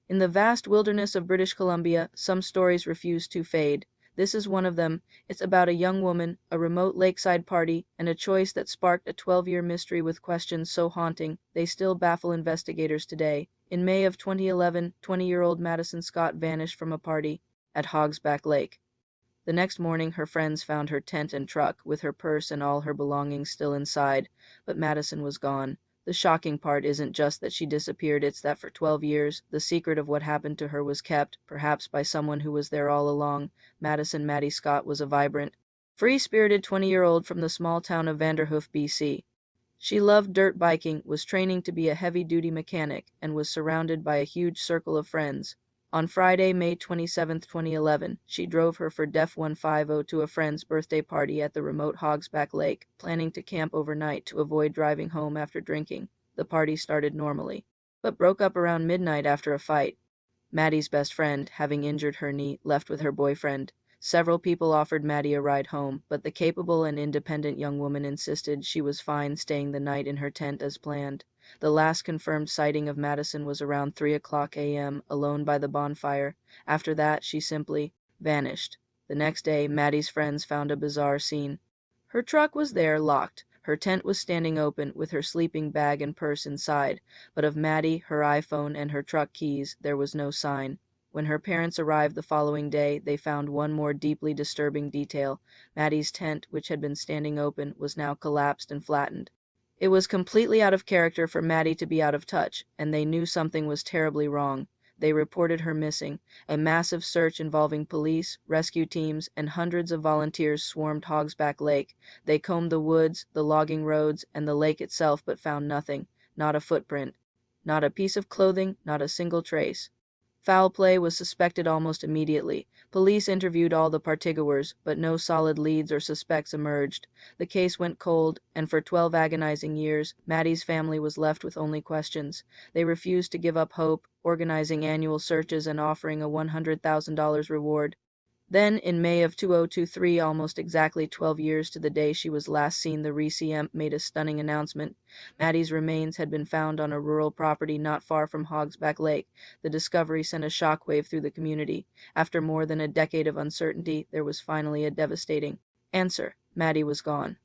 In the vast wilderness of British Columbia, some stories refuse to fade. This is one of them. It's about a young woman, a remote lakeside party, and a choice that sparked a 12-year mystery with questions so haunting they still baffle investigators today. In May of 2011, 20-year-old Madison Scott vanished from a party at Hogsback Lake. The next morning, her friends found her tent and truck, with her purse and all her belongings still inside, but Madison was gone. The shocking part isn't just that she disappeared, it's that for 12 years, the secret of what happened to her was kept, perhaps by someone who was there all along. Madison Maddie Scott was a vibrant, free-spirited 20-year-old from the small town of Vanderhoof, BC. She loved dirt biking, was training to be a heavy-duty mechanic, and was surrounded by a huge circle of friends. On Friday, May 27, 2011, she drove her Ford F-150 to a friend's birthday party at the remote Hogsback Lake, planning to camp overnight to avoid driving home after drinking. The party started normally, but broke up around midnight after a fight. Maddie's best friend, having injured her knee, left with her boyfriend. Several people offered Maddie a ride home, but the capable and independent young woman insisted she was fine staying the night in her tent as planned. The last confirmed sighting of Madison was around 3 a.m., alone by the bonfire. After that, she simply vanished. The next day, Maddie's friends found a bizarre scene. Her truck was there, locked. Her tent was standing open, with her sleeping bag and purse inside, but of Maddie, her iPhone, and her truck keys, there was no sign. When her parents arrived the following day, they found one more deeply disturbing detail. Maddie's tent, which had been standing open, was now collapsed and flattened. It was completely out of character for Maddie to be out of touch, and they knew something was terribly wrong. They reported her missing. A massive search involving police, rescue teams, and hundreds of volunteers swarmed Hogsback Lake. They combed the woods, the logging roads, and the lake itself, but found nothing. Not a footprint. Not a piece of clothing, not a single trace. Foul play was suspected almost immediately. Police interviewed all the partygoers, but no solid leads or suspects emerged. The case went cold, and for 12 agonizing years, Maddie's family was left with only questions. They refused to give up hope, organizing annual searches and offering a $100,000 reward. Then, in May of 2023, almost exactly 12 years to the day she was last seen, the RCMP made a stunning announcement. Maddie's remains had been found on a rural property not far from Hogsback Lake. The discovery sent a shockwave through the community. After more than a decade of uncertainty, there was finally a devastating answer. Maddie was gone.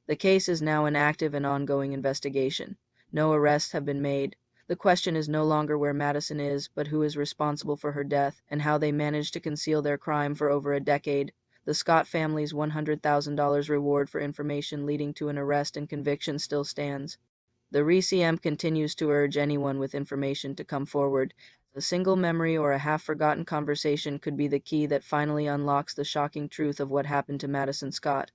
The case is now an active and ongoing investigation. No arrests have been made. The question is no longer where Madison is, but who is responsible for her death, and how they managed to conceal their crime for over a decade. The Scott family's $100,000 reward for information leading to an arrest and conviction still stands. The RCMP continues to urge anyone with information to come forward. A single memory or a half-forgotten conversation could be the key that finally unlocks the shocking truth of what happened to Madison Scott.